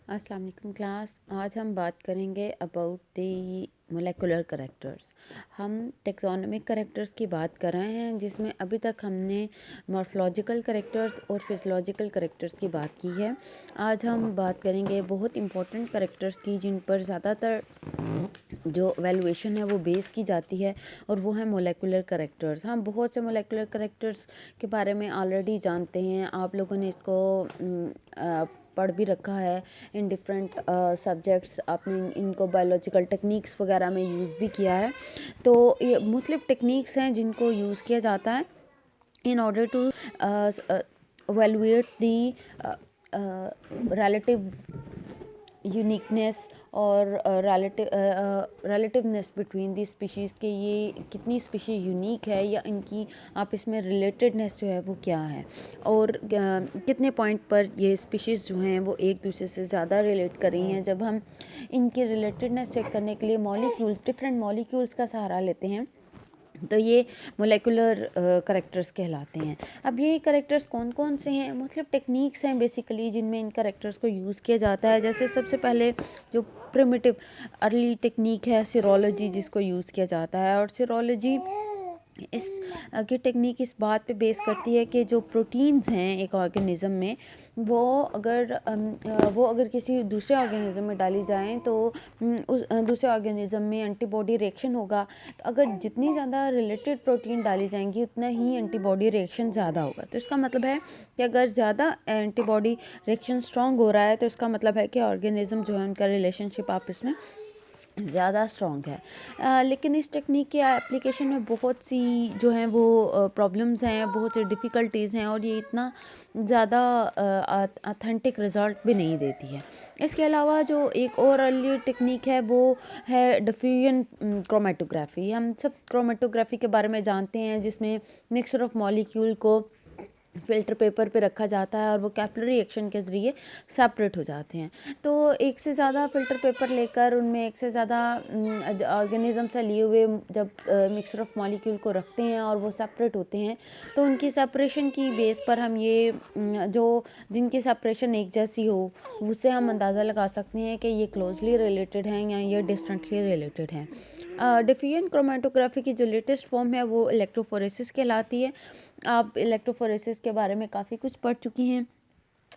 अस्सलाम वालेकुम क्लास। आज हम बात करेंगे अबाउट द मोलेकुलर करेक्टर्स। हम टेक्सोनोमिक करेक्टर्स की बात कर रहे हैं, जिसमें अभी तक हमने मॉर्फोलॉजिकल करेक्टर्स और फिजियोलॉजिकल करेक्टर्स की बात की है। आज हम बात करेंगे बहुत इंपॉर्टेंट करेक्टर्स की, जिन पर ज़्यादातर जो वैल्यूएशन है वो बेस की जाती है, और वो है मोलेकुलर करेक्टर्स। हम बहुत से मोलेकुलर करेक्टर्स के बारे में ऑलरेडी जानते हैं। आप लोगों ने इसको पढ़ भी रखा है इन डिफरेंट सब्जेक्ट्स। आपने इनको बायोलॉजिकल टेक्निक्स वगैरह में यूज़ भी किया है। तो ये मुख्तलिफ टेक्निक्स हैं जिनको यूज़ किया जाता है in order to evaluate the relative uniqueness और रिलेटिवनेस बिटवीन दी स्पीशीज़ के, ये कितनी स्पीशीज़ यूनिक है या इनकी आपस में रिलेटेडनेस जो है वो क्या है, और कितने पॉइंट पर ये स्पीशीज़ जो हैं वो एक दूसरे से ज़्यादा रिलेट कर रही हैं। जब हम इनकी रिलेटेडनेस चेक करने के लिए मॉलिक्यूल्स, डिफरेंट मॉलिक्यूल्स का सहारा लेते हैं, तो ये मोलेकुलर करेक्टर्स कहलाते हैं। अब ये करेक्टर्स कौन कौन से हैं, मतलब टेक्निक्स हैं बेसिकली जिनमें इन करेक्टर्स को यूज़ किया जाता है। जैसे सबसे पहले जो प्रिमिटिव अर्ली टेक्निक है सिरोलॉजी, जिसको यूज़ किया जाता है। और सिरोलॉजी इस की टेक्निक इस बात पे बेस करती है कि जो प्रोटीन्स हैं एक ऑर्गेनिज़म में, वो अगर किसी दूसरे ऑर्गेनिज़म में डाली जाएं तो उस दूसरे ऑर्गेनिज़म में एंटीबॉडी रिएक्शन होगा। तो अगर जितनी ज़्यादा रिलेटेड प्रोटीन डाली जाएंगी, उतना ही एंटीबॉडी रिएक्शन ज़्यादा होगा। तो इसका मतलब है कि अगर ज़्यादा एंटीबॉडी रिएक्शन स्ट्रॉन्ग हो रहा है, तो इसका मतलब है कि ऑर्गेनिज़म जो है उनका रिलेशनशिप आपस में ज़्यादा स्ट्रॉन्ग है। लेकिन इस टेक्निक के एप्लीकेशन में बहुत सी जो हैं वो प्रॉब्लम्स हैं, बहुत सी डिफ़िकल्टीज़ हैं, और ये इतना ज़्यादा ऑथेंटिक रिज़ल्ट भी नहीं देती है। इसके अलावा जो एक और अर्ली टेक्निक है वो है डिफ्यूजन क्रोमेटोग्राफी। हम सब क्रोमेटोग्राफी के बारे में जानते हैं, जिसमें मिक्सचर ऑफ मॉलिक्यूल को फ़िल्टर पेपर पे रखा जाता है और वो कैपिलरी एक्शन के ज़रिए सेपरेट हो जाते हैं। तो एक से ज़्यादा फ़िल्टर पेपर लेकर उनमें एक से ज़्यादा ऑर्गेनिज़म से लिए हुए जब मिक्सचर ऑफ मॉलिक्यूल को रखते हैं और वो सेपरेट होते हैं, तो उनकी सेपरेशन की बेस पर हम ये जो जिनकी सेपरेशन एक जैसी हो, उससे हम अंदाज़ा लगा सकते हैं कि ये क्लोजली रिलेटेड हैं या ये डिस्टेंटली रिलेटेड हैं। डिफ्यूजन क्रोमेटोग्राफी की जो लेटेस्ट फॉर्म है वो इलेक्ट्रोफोरेसिस कहलाती है। आप इलेक्ट्रोफोरेसिस के बारे में काफ़ी कुछ पढ़ चुकी हैं।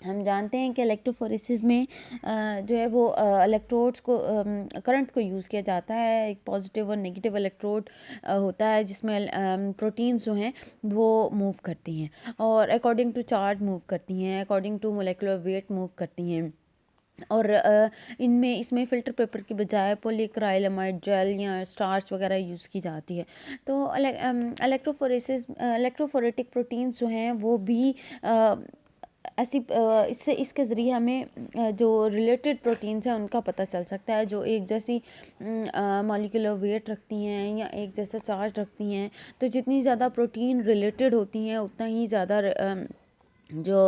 हम जानते हैं कि इलेक्ट्रोफोरेसिस में जो है वो इलेक्ट्रोड्स को करंट को यूज़ किया जाता है। एक पॉजिटिव और नेगेटिव इलेक्ट्रोड होता है, जिसमें प्रोटीन्स जो हैं वो मूव करती हैं, और अकॉर्डिंग टू चार्ज मूव करती हैं, according to molecular weight move करती हैं। और इनमें इसमें फ़िल्टर पेपर की बजाय पॉलीक्राइलामाइड जेल या स्टार्च वगैरह यूज़ की जाती है। तो इलेक्ट्रोफोरेटिक प्रोटीन्स जो हैं वो भी इसके ज़रिए हमें जो रिलेटेड प्रोटीन्स हैं उनका पता चल सकता है, जो एक जैसी मॉलिक्यूलर वेट रखती हैं या एक जैसा चार्ज रखती हैं। तो जितनी ज़्यादा प्रोटीन रिलेटेड होती हैं, उतना ही ज़्यादा जो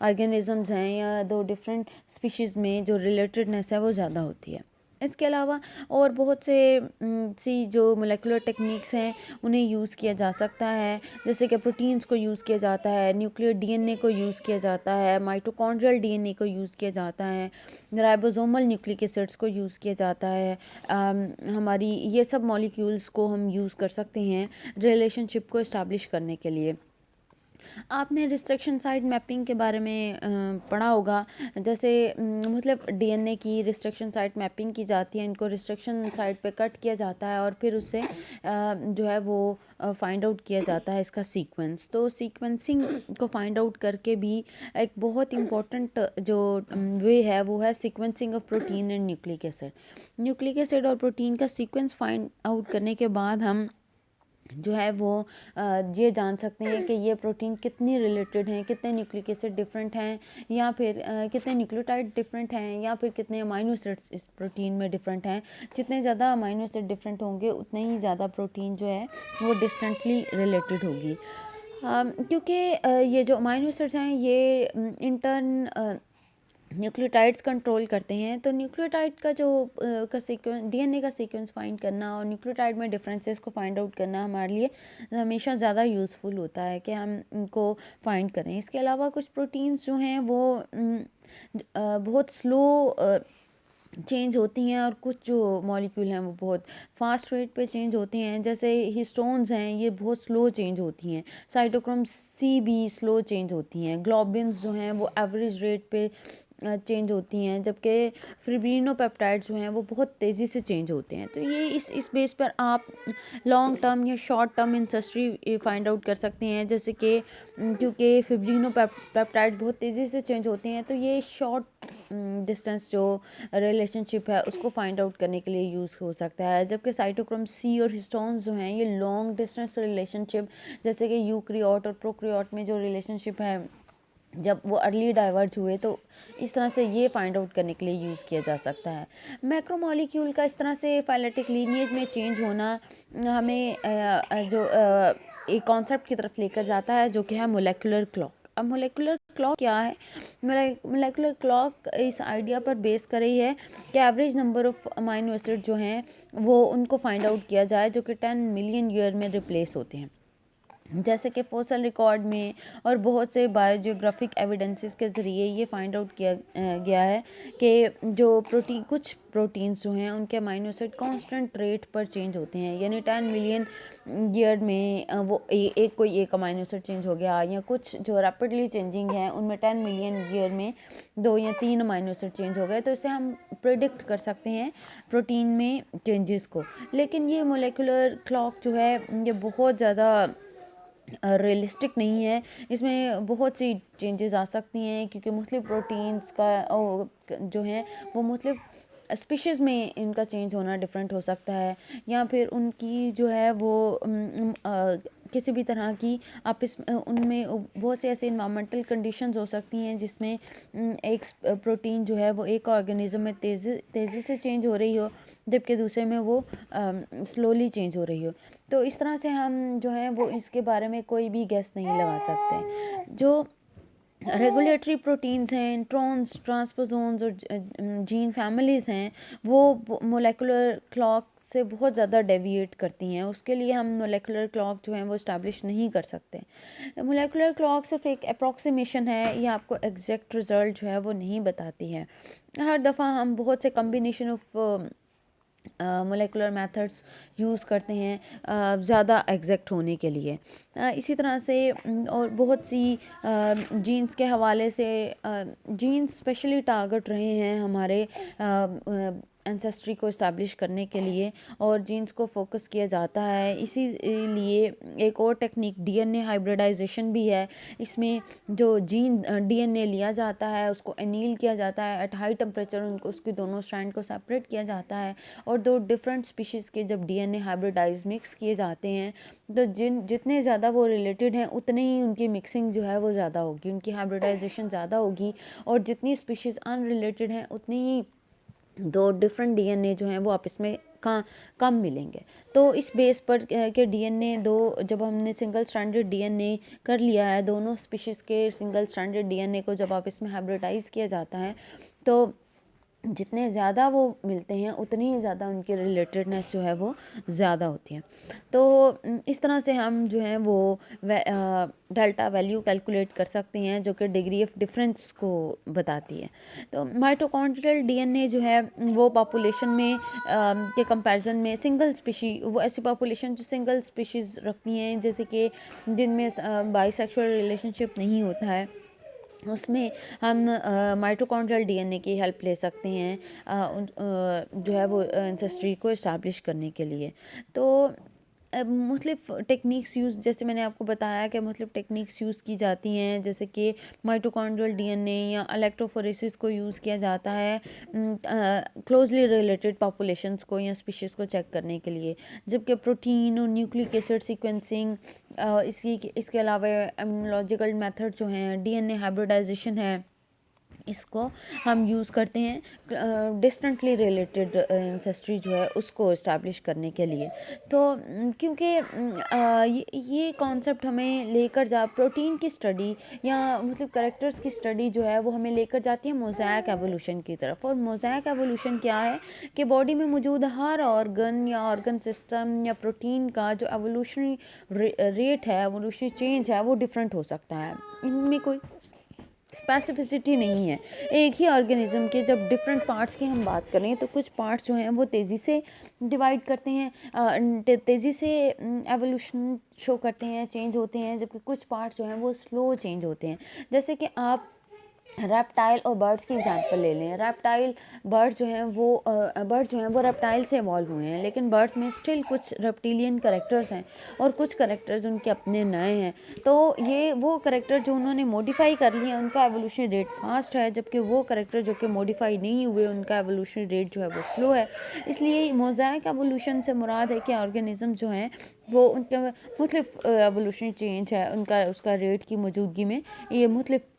ऑर्गेनिज़म्स हैं या दो डिफरेंट स्पीशीज़ में जो रिलेटेडनेस है वो ज़्यादा होती है। इसके अलावा और बहुत से सी जो मोलेकुलर टेक्निक्स हैं उन्हें यूज़ किया जा सकता है। जैसे कि प्रोटीन्स को यूज़ किया जाता है, न्यूक्लियर डीएनए को यूज़ किया जाता है, माइटोकॉन्ड्रियल डीएनए को यूज़ किया जाता है, राइबोसोमल न्यूक्लिक एसिड्स को यूज़ किया जाता है। हमारी ये सब मॉलिक्यूल्स को हम यूज़ कर सकते हैं रिलेशनशिप को इस्टेब्लिश करने के लिए। आपने रिस्ट्रिक्शन साइट मैपिंग के बारे में पढ़ा होगा। जैसे मतलब डीएनए की रिस्ट्रिक्शन साइट मैपिंग की जाती है, इनको रिस्ट्रिक्शन साइट पे कट किया जाता है और फिर उससे जो है वो फाइंड आउट किया जाता है इसका सीक्वेंस। तो सीक्वेंसिंग को फाइंड आउट करके भी एक बहुत इम्पोर्टेंट जो वे है वो है sequencing of protein and nucleic acid. Nucleic acid और प्रोटीन का सीक्वेंस फाइंड आउट करने के बाद हम जो है वो ये जान सकते हैं कि ये प्रोटीन कितनी रिलेटेड हैं, कितने न्यूक्लिक एसिड डिफरेंट हैं, या फिर कितने न्यूक्लियोटाइड डिफरेंट हैं, या फिर कितने अमाइनो एसिड्स इस प्रोटीन में डिफरेंट हैं। जितने ज़्यादा अमाइनो एसिड डिफरेंट होंगे, उतने ही ज़्यादा प्रोटीन जो है वो डिस्टेंटली रिलेटेड होगी। क्योंकि ये जो अमाइनो एसिड्स हैं ये इन टर्न न्यूक्लियोटाइड्स कंट्रोल करते हैं। तो न्यूक्लियोटाइड का जो का सीक्वेंस, डीएनए का सीक्वेंस फाइंड करना और न्यूक्लियोटाइड में डिफरेंसेस को फाइंड आउट करना हमारे लिए हमेशा ज़्यादा यूज़फुल होता है कि हम इनको फाइंड करें। इसके अलावा कुछ प्रोटीन्स जो हैं वो बहुत स्लो चेंज होती हैं और कुछ जो मॉलिक्यूल हैं वो बहुत फास्ट रेट पे चेंज होती हैं। जैसे हिस्टोन्स हैं, ये बहुत स्लो चेंज होती हैं। साइटोक्रोम सी भी स्लो चेंज होती हैं। ग्लोबिन्स जो हैं वो एवरेज रेट पे चेंज होती हैं, जबकि फिब्रिनोपेप्टाइड्स जो हैं वो बहुत तेज़ी से चेंज होते हैं। तो ये इस बेस पर आप लॉन्ग टर्म या शॉर्ट टर्म इंसेस्ट्री फाइंड आउट कर सकते हैं। जैसे कि क्योंकि फिब्रिनोपेप्टाइड बहुत तेज़ी से चेंज होते हैं, तो ये शॉर्ट डिस्टेंस जो रिलेशनशिप है उसको फाइंड आउट करने के लिए यूज़ हो सकता है। जबकि साइटोक्रोम सी और हिस्टोन्स जो हैं ये लॉन्ग डिस्टेंस रिलेशनशिप, जैसे कि यूक्रियोट और प्रोक्रियोट में जो रिलेशनशिप है जब वो अर्ली डाइवर्ज हुए, तो इस तरह से ये फाइंड आउट करने के लिए यूज़ किया जा सकता है। मैक्रोमोलिक्यूल का इस तरह से फाइलेटिक लीनिएज में चेंज होना हमें एक कॉन्सेप्ट की तरफ लेकर जाता है जो कि है मोलेकुलर क्लॉक। अब मोलेकुलर क्लॉक क्या है? मोलेकुलर क्लॉक इस आइडिया पर बेस कर रही है कि average number of amino acid जो हैं वो उनको फाइंड आउट किया जाए जो कि 10 मिलियन ईयर में रिप्लेस होते हैं। जैसे कि फोसल रिकॉर्ड में और बहुत से बायोजियोग्राफिक एविडेंसेस के ज़रिए ये फाइंड आउट किया गया है कि जो कुछ प्रोटीन्स जो हैं उनके अमाइनो एसिड कांस्टेंट रेट पर चेंज होते हैं। यानी 10 मिलियन ईयर में वो कोई एक अमाइनो एसिड चेंज हो गया, या कुछ जो रैपिडली चेंजिंग है उनमें 10 मिलियन ईयर में 2 या 3 अमाइनो एसिड चेंज हो गए। तो इससे हम प्रिडिक्ट कर सकते हैं प्रोटीन में चेंजेस को। लेकिन ये मोलेकुलर क्लॉक जो है ये बहुत ज़्यादा रियलिस्टिक नहीं है। इसमें बहुत सी चेंजेस आ सकती हैं क्योंकि मुख्तलिफ प्रोटीन्स का जो है वो मुख्तलिफ स्पीशीज़ में इनका चेंज होना डिफरेंट हो सकता है, या फिर उनकी जो है वो किसी भी तरह की उनमें बहुत से ऐसे इन्वामेंटल कंडीशंस हो सकती हैं जिसमें एक प्रोटीन जो है वो एक ऑर्गेनिज्म में तेज़ी से चेंज हो रही हो, जबकि दूसरे में वो स्लोली चेंज हो रही हो। तो इस तरह से हम जो है वो इसके बारे में कोई भी गेस नहीं लगा सकते। जो रेगुलेटरी प्रोटीन्स हैं, इंट्रॉन्स, ट्रांसपोसोन्स और जीन फैमिलीज़ हैं, वो मोलेकुलर क्लॉक से बहुत ज़्यादा डेविएट करती हैं। उसके लिए हम मोलेकुलर क्लॉक जो है वो इस्टेब्लिश नहीं कर सकते। मोलेकुलर क्लॉक सिर्फ एक अप्रॉक्सीमेशन है, ये आपको एग्जैक्ट रिज़ल्ट जो है वो नहीं बताती है। हर दफ़ा हम बहुत से combination of molecular methods use करते हैं ज़्यादा एग्जैक्ट होने के लिए। इसी तरह से और बहुत सी जीन्स के हवाले से जीन्स स्पेशली टारगेट रहे हैं हमारे एंसेस्ट्री को इस्टेब्लिश करने के लिए, और जीन्स को फोकस किया जाता है। इसीलिए एक और टेक्निक डीएनए हाइब्रिडाइजेशन भी है। इसमें जो डीएनए लिया जाता है उसको एनील किया जाता है एट हाई टेम्परेचर, उनको उसके दोनों स्ट्रैंड को सेपरेट किया जाता है, और दो डिफरेंट स्पीशीज़ के जब डीएनए हाइब्रिडाइज मिक्स किए जाते हैं तो जितने ज़्यादा वो रिलेटेड हैं उतने ही उनकी मिक्सिंग जो है वो ज़्यादा होगी, उनकी हाइब्रिडाइजेशन ज़्यादा होगी, और जितनी स्पीशीज़ अनरिलेटेड हैं उतनी ही दो डिफरेंट डीएनए जो हैं वो आपस में कम मिलेंगे। तो इस बेस पर के डीएनए जब हमने सिंगल स्ट्रैंडेड डीएनए कर लिया है, दोनों स्पीशीज़ के सिंगल स्ट्रैंडेड डीएनए को जब आप इसमें हाइब्रिडाइज किया जाता है तो जितने ज़्यादा वो मिलते हैं उतनी ही ज़्यादा उनकी रिलेटेडनेस जो है वो ज़्यादा होती है। तो इस तरह से हम जो है वो डेल्टा वैल्यू कैलकुलेट कर सकते हैं जो कि डिग्री ऑफ डिफरेंस को बताती है। तो माइटोकॉन्ड्रियल डीएनए जो है वो पॉपुलेशन में के कंपैरिजन में वो ऐसी पॉपुलेशन जो सिंगल स्पीशीज़ रखती हैं, जैसे कि जिनमें बाइसेक्सुअल रिलेशनशिप नहीं होता है, उसमें हम माइटोकॉन्ड्रियल डीएनए की हेल्प ले सकते हैं जो है वो एंसेस्ट्री को इस्टेब्लिश करने के लिए। तो मुख्तलिफ टेक्निक्स जैसे मैंने आपको बताया कि मुख्तलिफ टेक्निक्स यूज़ की जाती हैं, जैसे कि माइटोकॉन्ड्रियल डीएनए या इलेक्ट्रोफोरेसिस को यूज़ किया जाता है क्लोजली रिलेटेड पॉपुलेशंस को या स्पीशीज़ को चेक करने के लिए, जबकि प्रोटीन और न्यूक्लिक एसिड सीक्वेंसिंग इसके अलावा इम्यूनोलॉजिकल मेथड जो हैं, डीएनए हाइब्रिडाइजेशन है, इसको हम यूज़ करते हैं डिस्टेंटली रिलेटेड एंसेस्ट्री जो है उसको इस्टेब्लिश करने के लिए। तो क्योंकि ये कॉन्सेप्ट हमें लेकर जा प्रोटीन की स्टडी या मतलब कैरेक्टर्स की स्टडी जो है वो हमें लेकर जाती है मोज़ेक एवोल्यूशन की तरफ। और मोज़ेक एवोल्यूशन क्या है कि बॉडी में मौजूद हर ऑर्गन या ऑर्गन सिस्टम या प्रोटीन का जो एवोल्यूशनरी रेट है, एवोल्यूशनरी चेंज है, वो डिफरेंट हो सकता है। इनमें कोई स्पेसिफिसिटी नहीं है। एक ही ऑर्गेनिज्म के जब डिफरेंट पार्ट्स की हम बात करें तो कुछ पार्ट्स जो हैं वो तेज़ी से डिवाइड करते हैं, तेज़ी से एवोल्यूशन शो करते हैं, चेंज होते हैं, जबकि कुछ पार्ट्स जो हैं वो स्लो चेंज होते हैं। जैसे कि आप रेप्टाइल और बर्ड्स की एग्जांपल ले लें। रेप्टाइल बर्ड्स जो हैं वो रेप्टाइल से इवॉल्व हुए हैं, लेकिन बर्ड्स में स्टिल कुछ रेप्टिलियन कैरेक्टर्स हैं और कुछ कैरेक्टर्स उनके अपने नए हैं। तो ये वो कैरेक्टर जो उन्होंने मॉडिफाई कर लिए हैं उनका एवोल्यूशन रेट फास्ट है, जबकि वो कैरेक्टर जो कि मॉडिफाई नहीं हुए उनका एवोल्यूशन रेट जो है वो स्लो है। इसलिए मोज़ेक एवोल्यूशन से मुराद है कि ऑर्गेनिज्म जो हैं वो उनके मुख्तलिफ एवोल्यूशनरी चेंज है, उनका उसका रेट की मौजूदगी में ये मुख्तलिफ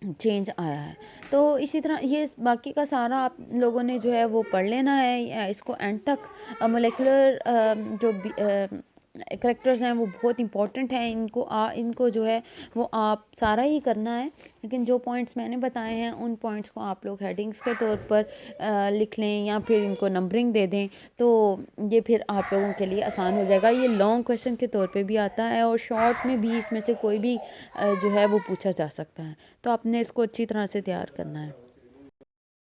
चेंज आया है। तो इसी तरह ये बाकी का सारा आप लोगों ने जो है वो पढ़ लेना है इसको एंड तक। मोलेकुलर जो करेक्टर्स हैं वो बहुत इंपॉर्टेंट हैं, इनको जो है वो आप सारा ही करना है। लेकिन जो पॉइंट्स मैंने बताए हैं उन पॉइंट्स को आप लोग हेडिंग्स के तौर पर लिख लें या फिर इनको नंबरिंग दे दें, तो ये फिर आप लोगों के लिए आसान हो जाएगा। ये लॉन्ग क्वेश्चन के तौर पे भी आता है और शॉर्ट में भी इसमें से कोई भी जो है वो पूछा जा सकता है। तो आपने इसको अच्छी तरह से तैयार करना है।